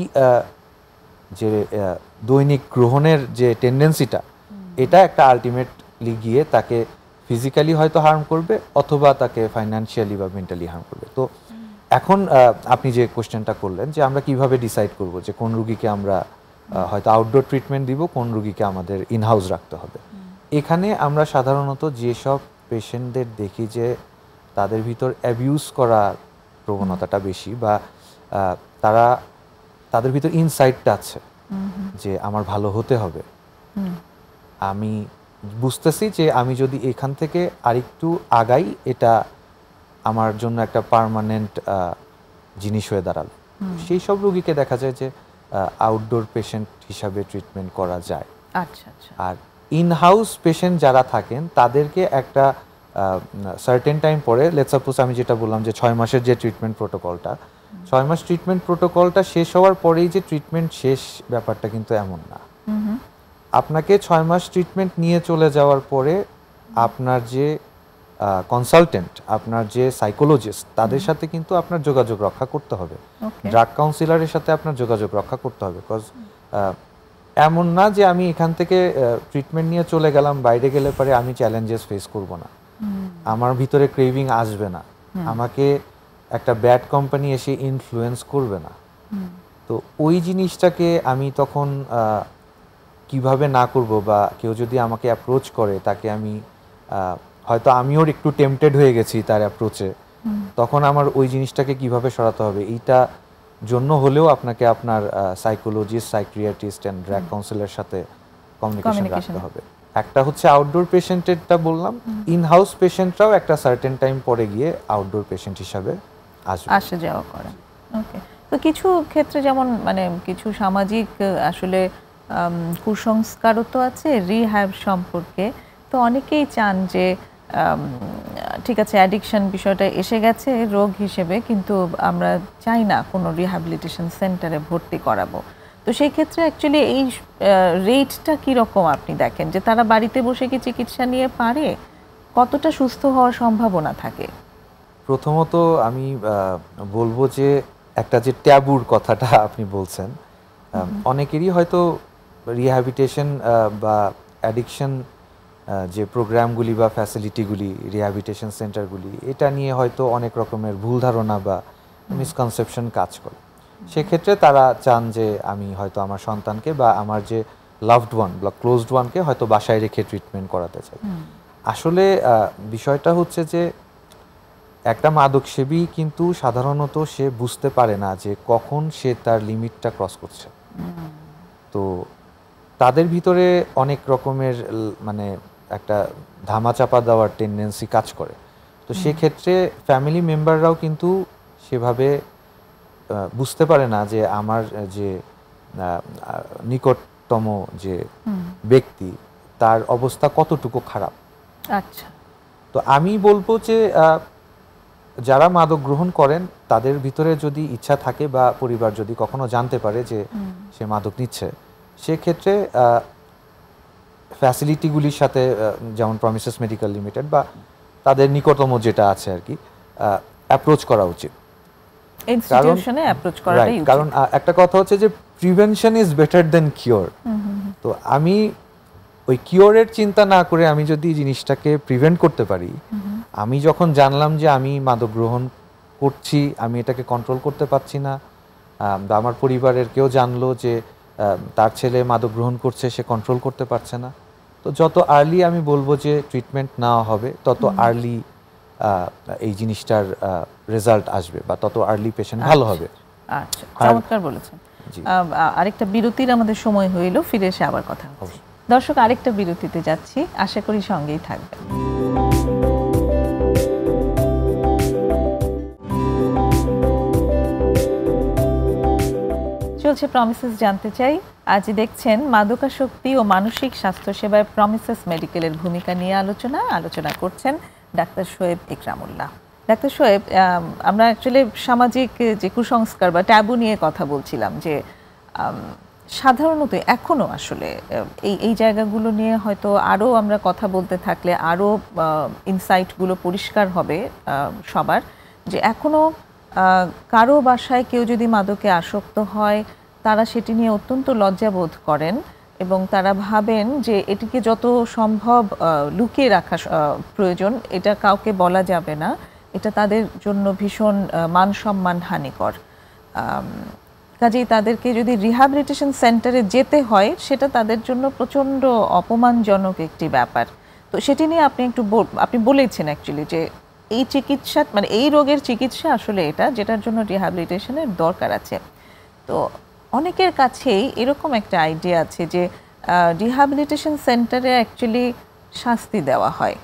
যে দৈনিক গ্রহণের যে টেন্ডেন্সিটা, এটা একটা আলটিমেটলি গিয়ে তাকে ফিজিক্যালি হয়তো হার্ম করবে অথবা তাকে ফাইন্যান্সিয়ালি বা মেন্টালি হার্ম করবে। তো এখন আপনি যে কোশ্চেনটা করলেন যে আমরা কিভাবে ডিসাইড করব যে কোন রুগীকে আমরা হয়তো আউটডোর ট্রিটমেন্ট দিব, কোন রুগীকে আমাদের ইনহাউস রাখতে হবে। এখানে আমরা সাধারণত যেসব পেশেন্টদের দেখি যে তাদের ভিতর অ্যাবিউজ করার প্রবণতাটা বেশি, বা তাদের ভিতর ইনসাইটটা আছে যে আমার ভালো হতে হবে, আমি বুঝতেছি যে আমি যদি এখান থেকে আরেকটু আগাই এটা আমার জন্য একটা পার্মানেন্ট জিনিস হয়ে দাঁড়ালো, সেই সব রোগীকে দেখা যায় যে আউটডোর পেশেন্ট হিসাবে ট্রিটমেন্ট করা যায়। আচ্ছা আচ্ছা। আর ইন হাউস পেশেন্ট যারা থাকেন তাদেরকে একটা সার্টেন টাইম পরে, লেটস সাপোজ আমি যেটা বললাম যে 6 মাসের যে ট্রিটমেন্ট প্রোটোকলটা, 6 মাস ট্রিটমেন্ট প্রোটোকলটা শেষ হওয়ার পরেই যে ট্রিটমেন্ট শেষ, ব্যাপারটা কিন্তু এমন না। আপনাকে 6 মাস ট্রিটমেন্ট নিয়ে চলে যাওয়ার পরে আপনার যে কনসালটেন্ট, আপনার যে সাইকোলজিস্ট, তাদের সাথে কিন্তু আপনার যোগাযোগ রক্ষা করতে হবে। ড্রাগ কাউন্সিলরের সাথে আপনার যোগাযোগ রক্ষা করতে হবে। বিকজ এমন না যে আমি এখান থেকে ট্রিটমেন্ট নিয়ে চলে গেলাম, বাইরে গেলে পরে আমি চ্যালেঞ্জেস ফেস করব না, আমার ভিতরে ক্রেভিং আসবে না, আমাকে একটা ব্যাড কোম্পানি এসে ইনফ্লুয়েন্স করবে না। তো ওই জিনিসটাকে আমি তখন কিভাবে না করব, বা কেউ যদি আমাকে অ্যাপ্রোচ করে তাকে আমি হয়তো আমিও একটু টেম্পটেড হয়ে গেছি তার অ্যাপ্রোচে, তখন আমার ওই জিনিসটাকে কিভাবে সরাতে হবে, এইটা জন্য হলেও আপনাকে আপনার সাইকোলজিস্ট, সাইকিয়াট্রিস্ট এন্ড ড্রাগ কাউন্সিলরের সাথে কমিউনিকেশন রাখতে হবে। একটা হচ্ছে আউটডোর পেশেন্টেরটা বললাম, ইন হাউস পেশেন্টরাও একটা সার্টেন টাইম পরে গিয়ে আউটডোর পেশেন্ট হিসাবে আসে যাওয়া করে। ওকে। তো কিছু ক্ষেত্রে যেমন মানে কিছু সামাজিক আসলে কুসংস্কারও তো আছে রিহ্যাব সম্পর্কে। তো অনেকেই চান যে ঠিক আছে অ্যাডিকশন বিষয়টা এসে গেছে রোগ হিসেবে, কিন্তু আমরা চাই না কোনো রিহ্যাবিলিটেশন সেন্টারে ভর্তি করাবো। তো সেই ক্ষেত্রে অ্যাকচুয়ালি এই রেটটা কীরকম আপনি দেখেন, যে তারা বাড়িতে বসে কি চিকিৎসা নিয়ে পারে, কতটা সুস্থ হওয়ার সম্ভাবনা থাকে? প্রথমত আমি বলবো যে একটা যে ট্যাবুর কথাটা আপনি বলছেন, অনেকেরই হয়তো রিহ্যাবিলিটেশন বা অ্যাডিকশন যে প্রোগ্রামগুলি বা ফ্যাসিলিটিগুলি, রিহ্যাবিলিটেশন সেন্টারগুলি, এটা নিয়ে হয়তো অনেক রকমের ভুল ধারণা বা মিসকনসেপশন কাজ করে। সেক্ষেত্রে তারা চান যে আমি হয়তো আমার সন্তানকে বা আমার যে লাভড ওয়ান বা ক্লোজড ওয়ানকে হয়তো বাসায় রেখে ট্রিটমেন্ট করাতে চাই। আসলে বিষয়টা হচ্ছে যে একটা মাদকসেবী কিন্তু সাধারণত সে বুঝতে পারে না যে কখন সে তার লিমিটটা ক্রস করছে। তো তাদের ভিতরে অনেক রকমের মানে একটা ধামাচাপা দেওয়ার টেন্ডেন্সি কাজ করে। তো সেক্ষেত্রে ফ্যামিলি মেম্বাররাও কিন্তু সেভাবে বুঝতে পারে না যে আমার যে নিকটতম যে ব্যক্তি তার অবস্থা কতটুকু খারাপ। আচ্ছা। তো আমি বলবো যে যারা মাদক গ্রহণ করেন তাদের ভিতরে যদি ইচ্ছা থাকে বা পরিবার যদি কখনো জানতে পারে যে সে মাদক নিচ্ছে, সেক্ষেত্রে ফ্যাসিলিটিগুলির সাথে যেমন প্রমিসেস মেডিকেল লিমিটেড বা তাদের নিকটতম যেটা আছে আর কি অ্যাপ্রোচ করা উচিত। ইনস্টিটিউশনে অ্যাপ্রোচ করাটাই উচিত। কারণ একটা কথা হচ্ছে যে prevention is better then cure. তো আমি ওই কিওরের চিন্তা না করে আমি যদি জিনিসটাকে প্রিভেন্ট করতে পারি, আমি যখন জানলাম যে আমি মাদক গ্রহণ করছি, আমি এটাকে কন্ট্রোল করতে পারছি না, বা আমার পরিবারের কেউ জানলো যে তার ছেলে মাদক গ্রহণ করছে, সে কন্ট্রোল করতে পারছে না, তো যত আর্লি আমি বলবো যে ট্রিটমেন্ট নেওয়া হবে তত আর্লি এই জিনিসটার রেজাল্ট আসবে বা তত আর্লি পেশেন্ট ভালো হবে। আচ্ছা, চমৎকার বলেছেন। আরেকটা বিরতির আমাদের সময় হইল, ফিরে এসে আবার কথা হবে। দর্শক, আরেকটা বিরতিতে যাচ্ছি, আশা করি সঙ্গেই থাকবেন। চলছে প্রমিসেস জানতে চাই। আজ দেখছেন মাদকাসক্তি ও মানসিক স্বাস্থ্য সেবায় প্রমিসেস মেডিকেলের ভূমিকা নিয়ে আলোচনা করছেন ডাক্তার শোয়েব ইকরামুল্লাহ। ডাক্তার শোয়েব, আমরা অ্যাকচুয়ালি সামাজিক যে কুসংস্কার বা ট্যাবু নিয়ে কথা বলছিলাম, যে সাধারণত এখনো আসলে এই জায়গাগুলো নিয়ে হয়তো আরও আমরা কথা বলতে থাকলে আরও ইনসাইটগুলো পরিষ্কার হবে সবার, যে এখনো কারো বাসায় কেউ যদি মাদকে আসক্ত হয় তারা সেটি নিয়ে অত্যন্ত লজ্জাবোধ করেন এবং তারা ভাবেন যে এটিকে যত সম্ভব লুকিয়ে রাখা প্রয়োজন, এটা কাউকে বলা যাবে না, এটা তাদের জন্য ভীষণ মান সম্মান হানিকর। কাজেই তাদেরকে যদি রিহ্যাবিলিটেশন সেন্টারে যেতে হয় সেটা তাদের জন্য প্রচণ্ড অপমানজনক একটি ব্যাপার। তো সেটি নিয়ে আপনি বলেছেন অ্যাকচুয়ালি যে এই চিকিৎসা মানে এই রোগের চিকিৎসা আসলে এটা, যেটার জন্য রিহ্যাবিলিটেশনের দরকার আছে। তো অনেকের কাছেই এরকম একটা আইডিয়া আছে যে রিহ্যাবিলিটেশন সেন্টারে অ্যাকচুয়ালি শাস্তি দেওয়া হয়,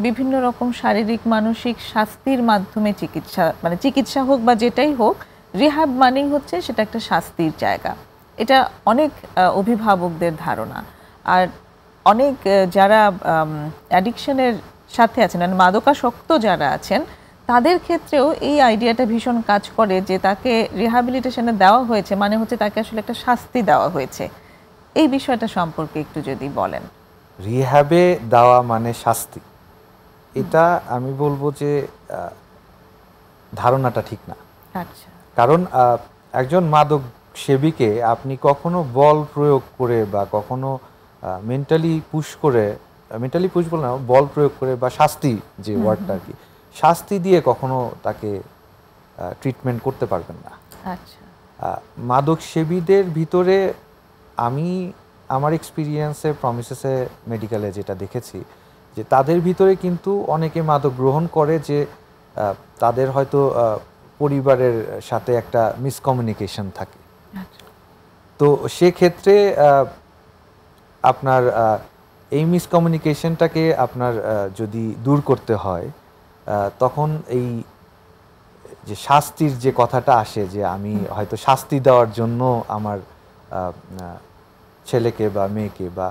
বিভিন্ন রকম শারীরিক মানসিক শাস্তির মাধ্যমে চিকিৎসা হোক বা যেটাই হোক, রিহ্যাব মানেই হচ্ছে সেটা একটা শাস্তির জায়গা। এটা অনেক অভিভাবকদের ধারণা। আর অনেক যারা অ্যাডিকশনের সাথে আছেন, মানে মাদকাসক্ত যারা আছেন, তাদের ক্ষেত্রেও এই আইডিয়াটা ভীষণ কাজ করে যে তাকে রিহ্যাবিলিটেশনে দেওয়া হয়েছে মানে হচ্ছে তাকে আসলে একটা শাস্তি দেওয়া হয়েছে। এই বিষয়টা সম্পর্কে একটু যদি বলেন। রিহ্যাবে দেওয়া মানে শাস্তি, এটা আমি বলবো যে ধারণাটা ঠিক না। আচ্ছা। কারণ একজন মাদক সেবীকে আপনি কখনো বল প্রয়োগ করে বা কখনো মেন্টালি পুশ বলে না, বল প্রয়োগ করে বা শাস্তি, যে ওয়ার্ডটা আর কি, শাস্তি দিয়ে কখনো তাকে ট্রিটমেন্ট করতে পারবেন না। আচ্ছা। মাদক সেবীদের ভিতরে আমি আমার এক্সপিরিয়েন্সে প্রমিসেসে মেডিকেলে যেটা দেখেছি, যে তাদের ভিতরে কিন্তু অনেকে মাদক গ্রহণ করে যে তাদের হয়তো পরিবারের সাথে একটা মিসকমিউনিকেশন থাকে। তো সেক্ষেত্রে আপনার এই মিসকমিউনিকেশনটাকে আপনার যদি দূর করতে হয়, তখন এই যে শাস্তির যে কথাটা আসে, যে আমি হয়তো শাস্তি দেওয়ার জন্য আমার ছেলেকে বা মেয়েকে বা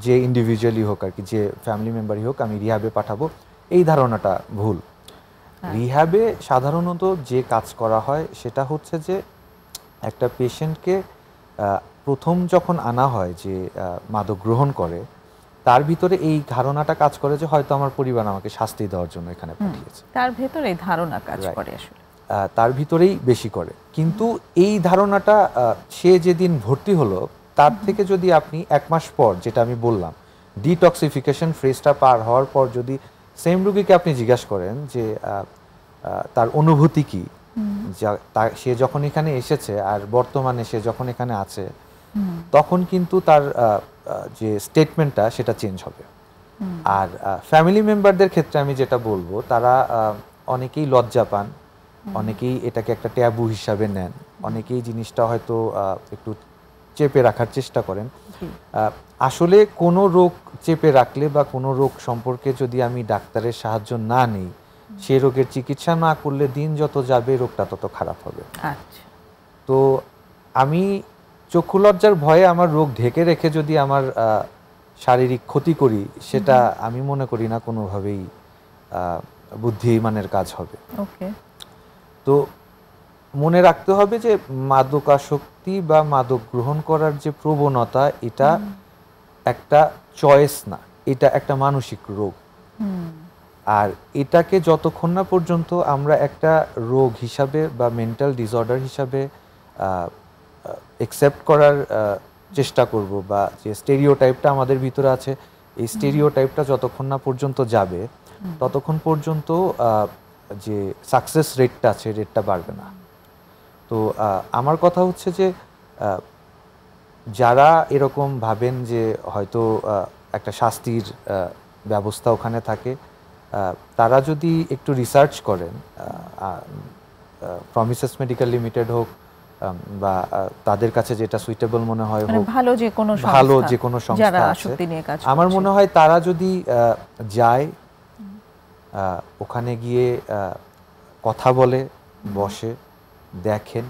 যে ইন্ডিভিজুয়ালি হোক আর কি, যে ফ্যামিলি মেম্বারই হোক, আমি রিহ্যাবে পাঠাবো, এই ধারণাটা ভুল। রিহ্যাবে সাধারণত যে কাজ করা হয় সেটা হচ্ছে যে একটা পেশেন্টকে প্রথম যখন আনা হয় যে মাদক গ্রহণ করে, তার ভিতরে এই ধারণাটা কাজ করে যে হয়তো আমার পরিবার আমাকে শাস্তি দেওয়ার জন্য এখানে পাঠিয়েছে। তার ভেতরে এই ধারণা কাজ করে আসলে, তার ভিতরেই বেশি করে। কিন্তু এই ধারণাটা সে যেদিন ভর্তি হলো তার থেকে যদি আপনি 1 মাস পর, যেটা আমি বললাম, ডিটক্সিফিকেশন ফ্রেজটা পার হওয়ার পর যদি সেম রোগীকে আপনি জিজ্ঞাসা করেন যে তার অনুভূতি কি, সে যখন এখানে এসেছে আর বর্তমানে সে যখন এখানে আছে, তখন কিন্তু তার যে স্টেটমেন্টটা সেটা চেঞ্জ হবে। আর ফ্যামিলি মেম্বারদের ক্ষেত্রে আমি যেটা বলবো, তারা অনেকেই লজ্জা পান, অনেকেই এটাকে একটা ট্যাবু হিসাবে নেন, অনেকেই জিনিসটা হয়তো একটু চেপে রাখার চেষ্টা করেন। আসলে কোনো রোগ চেপে রাখলে বা কোনো রোগ সম্পর্কে যদি আমি ডাক্তারের সাহায্য না নিই, সে রোগের চিকিৎসা না করলে দিন যত যাবে রোগটা তত খারাপ হবে। আচ্ছা। তো আমি চক্ষু লজ্জার ভয়ে আমার রোগ ঢেকে রেখে যদি আমার শারীরিক ক্ষতি করি, সেটা আমি মনে করি না কোনোভাবেই বুদ্ধিমানের কাজ হবে। ওকে। তো মনে রাখতে হবে যে মাদকাসক্তি বা মাদক গ্রহণ করার যে প্রবণতা, এটা একটা চয়েস না, এটা একটা মানসিক রোগ। আর এটাকে যতক্ষণ না পর্যন্ত আমরা একটা রোগ হিসাবে বা মেন্টাল ডিসঅর্ডার হিসাবে অ্যাকসেপ্ট করার চেষ্টা করব, বা যে স্টেরিওটাইপটা আমাদের ভিতরে আছে, এই স্টেরিওটাইপটা যতক্ষণ না পর্যন্ত যাবে, ততক্ষণ পর্যন্ত যে সাকসেস রেটটা আছে, রেটটা বাড়বে না। তো আমার কথা হচ্ছে যে যারা এরকম ভাবেন যে হয়তো একটা শাস্তির ব্যবস্থা ওখানে থাকে, তারা যদি একটু রিসার্চ করেন, প্রমিসেস মেডিকেল লিমিটেড হোক বা তাদের কাছে যেটা সুইটেবল মনে হয় হোক, ভালো যে কোনো সংস্থা আছে, আমার মনে হয় তারা যদি যায়, ওখানে গিয়ে কথা বলে, বসে দেখেন,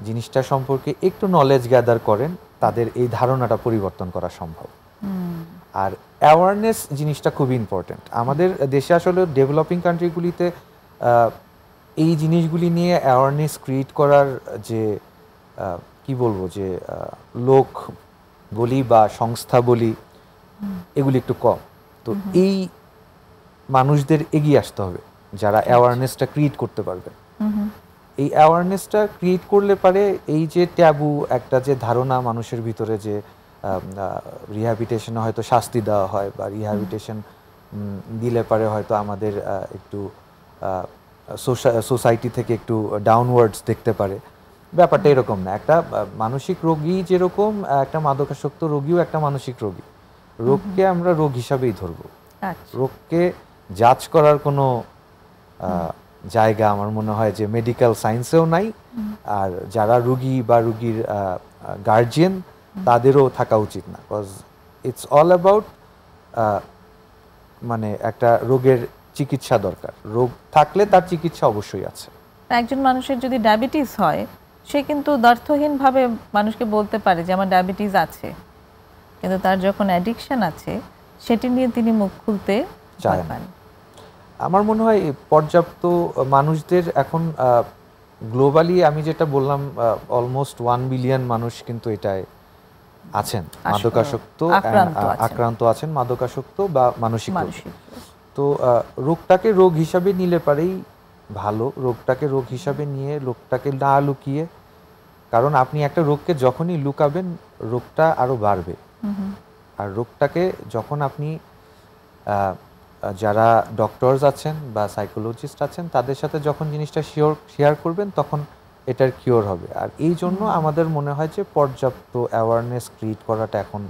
জিনিসটা সম্পর্কে একটু নলেজ গ্যাদার করেন, তাদের এই ধারণাটা পরিবর্তন করা সম্ভব। আর অ্যাওয়ারনেস জিনিসটা খুবই ইম্পর্টেন্ট। আমাদের দেশে আসলে ডেভেলপিং কান্ট্রিগুলিতে এই জিনিসগুলি নিয়ে অ্যাওয়ারনেস ক্রিয়েট করার যে কি বলবো যে লোক বলি বা সংস্থা বলি এগুলি একটু কম। তো এই মানুষদের এগিয়ে আসতে হবে যারা অ্যাওয়ারনেসটা ক্রিয়েট করতে পারবে। এই অ্যাওয়ারনেসটা ক্রিয়েট করলে পারে এই যে ট্যাবু একটা যে ধারণা মানুষের ভিতরে যে রিহ্যাবিটেশনে হয়তো শাস্তি দেওয়া হয় বা রিহ্যাবিটেশন দিলে পারে হয়তো আমাদের একটু সোসাইটি থেকে একটু ডাউনওয়ার্ডস দেখতে পারে, ব্যাপারটা এরকম না। একটা মানসিক রোগী যেরকম, একটা মাদকাসক্ত রোগীও একটা মানসিক রোগী। রোগকে আমরা রোগ হিসাবেই ধরবো। রোগকে জাজ করার কোনো জায়গা আমার মনে হয় যে মেডিকেল সায়েন্সেও নাই, আর যারা রোগী বা রোগীর গার্জিয়ান তাদেরও থাকা উচিত না। বিকজ ইটস অল অ্যাবাউট মানে একটা রোগের চিকিৎসা দরকার, রোগ থাকলে তার চিকিৎসা অবশ্যই আছে। একজন মানুষের যদি ডায়াবেটিস হয়, সে কিন্তু দ্ব্যর্থহীনভাবে মানুষকে বলতে পারে যে আমার ডায়াবেটিস আছে, কিন্তু তার যখন অ্যাডিকশন আছে সেটি নিয়ে তিনি মুখ খুলতে চায় না। আমার মনে হয় পর্যাপ্ত মানুষদের এখন গ্লোবালি আমি যেটা বললাম অলমোস্ট 1 বিলিয়ন মানুষ কিন্তু এটায় আছেন, মাদকাসক্ত আক্রান্ত আছেন, মাদকাসক্ত বা মানসিক। তো রোগটাকে রোগ হিসাবে নিলে পারেই ভালো, রোগটাকে রোগ হিসাবে নিয়ে রোগটাকে না লুকিয়ে, কারণ আপনি একটা রোগকে যখনই লুকাবেন রোগটা আরো বাড়বে। আর রোগটাকে যখন আপনি যারা ডক্টরস আছেন বা সাইকোলজিস্ট আছেন তাদের সাথে যখন জিনিসটা শেয়ার করবেন তখন এটার কিওর হবে। আর এই জন্য আমাদের মনে হয় যে পর্যাপ্ত অ্যাওয়ারনেস ক্রিয়েট করাটা এখন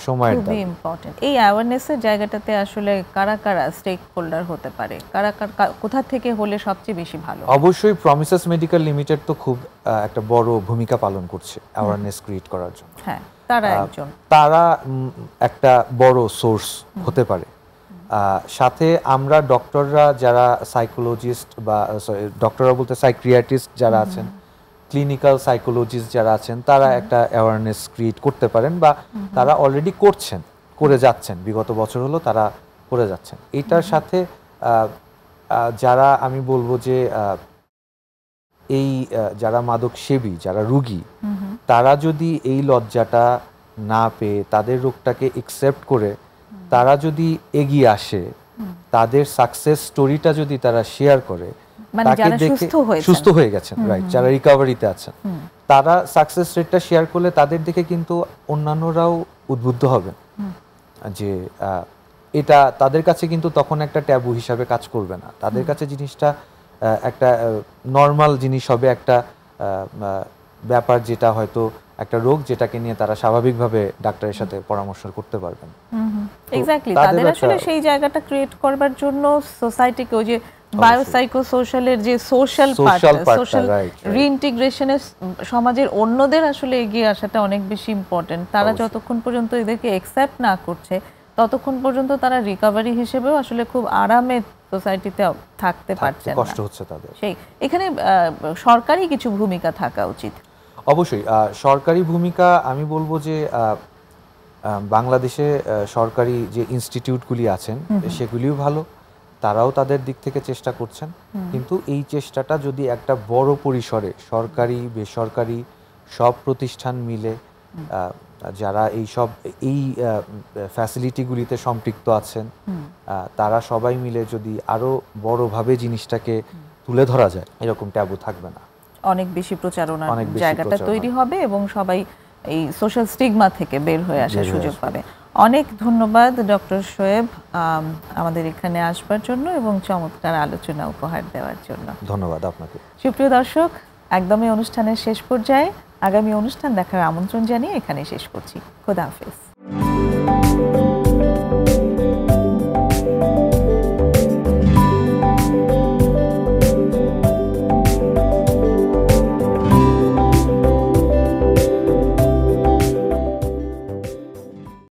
সময়ের দাবি। খুবই ইম্পর্টেন্ট। এই অ্যাওয়ারনেসের জায়গাটাতে আসলে কারা কারা স্টেক হোল্ডার হতে পারে, কারা কোথা থেকে হলে সবচেয়ে বেশি ভালো? অবশ্যই প্রমিসেস মেডিকেল লিমিটেড তো খুব একটা বড় ভূমিকা পালন করছে অ্যাওয়ারনেস ক্রিয়েট করার জন্য। হ্যাঁ, তারা একটা বড় সোর্স হতে পারে। সাথে আমরা ডক্টররা যারা সাইকোলজিস্ট বা ডক্টররা বলতে সাইকিয়াট্রিস্ট যারা আছেন, ক্লিনিক্যাল সাইকোলজিস্ট যারা আছেন, তারা একটা অ্যাওয়ারনেস ক্রিয়েট করতে পারেন বা তারা অলরেডি করে যাচ্ছেন, বিগত বছর হলো তারা করে যাচ্ছেন। এটার সাথে যারা আমি বলবো যে এই যারা মাদক সেবী, যারা রোগী, তারা যদি এই লজ্জাটা না পেয়ে তাদের রোগটাকে একসেপ্ট করে তারা যদি এগিয়ে আসে, তাদের সাকসেস স্টোরিটা যদি তারা শেয়ার করে, তাকে দেখে সুস্থ হয়ে গেছেন, রাইট, যারা রিকভারিতে আছেন, তারা সাকসেস রেটটা শেয়ার করলে তাদের দেখে কিন্তু অন্যান্যরাও উদ্বুদ্ধ হবেন যে এটা তাদের কাছে কিন্তু তখন একটা ট্যাবু হিসাবে কাজ করবে না, তাদের কাছে জিনিসটা একটা নর্মাল জিনিস হবে, একটা ব্যাপার যেটা হয়তো একটা রোগ যেটাকে নিয়ে তারা স্বাভাবিকভাবে ডাক্তারের সাথে পরামর্শ করতে পারবেন। এক্স্যাক্টলি, তাদের আসলে সেই জায়গাটা ক্রিয়েট করবার জন্য সোসাইটিকে ওই যে বায়োসাইকো সোশ্যালের যে সোশ্যাল রিইন্টিগ্রেশনের সমাজের অন্যদের আসলে এগিয়ে আসাটা অনেক বেশি ইম্পর্টেন্ট। তারা যতক্ষণ পর্যন্ত এদেরকে অ্যাকসেপ্ট না করছে ততক্ষণ পর্যন্ত তারা রিকভারি হিসেবেও আসলে খুব আরামে সোসাইটিতে থাকতে পারছে না, কষ্ট হচ্ছে তাদের। সেই এখানে সরকারি কিছু ভূমিকা থাকা উচিত। অবশ্যই সরকারি ভূমিকা আমি বলবো যে বাংলাদেশে সরকারি যে ইনস্টিটিউটগুলি আছেন সেগুলিও ভালো, তারাও তাদের দিক থেকে চেষ্টা করছেন, কিন্তু এই চেষ্টাটা যদি একটা বড় পরিসরে সরকারি বেসরকারি সব প্রতিষ্ঠান মিলে যারা এই ফ্যাসিলিটিগুলিতে সম্পৃক্ত আছেন তারা সবাই মিলে যদি আরো বড়ভাবে জিনিসটাকে তুলে ধরা যায়, এরকম ট্যাবু থাকবে না, অনেক বেশি প্রচারণার জায়গাটা তৈরি হবে এবং সবাই এই সোশ্যাল স্টিগমা থেকে বের হয়ে আসার সুযোগ পাবে। অনেক ধন্যবাদ ডক্টর শোয়েব আমাদের এখানে আসবার জন্য এবং চমৎকার আলোচনা উপহার দেওয়ার জন্য। ধন্যবাদ আপনাকে। সুপ্রিয় দর্শক, একদমই অনুষ্ঠানের শেষ পর্যায়ে, আগামী অনুষ্ঠান দেখার আমন্ত্রণ জানিয়ে এখানে শেষ করছি। খোদা হাফেজ।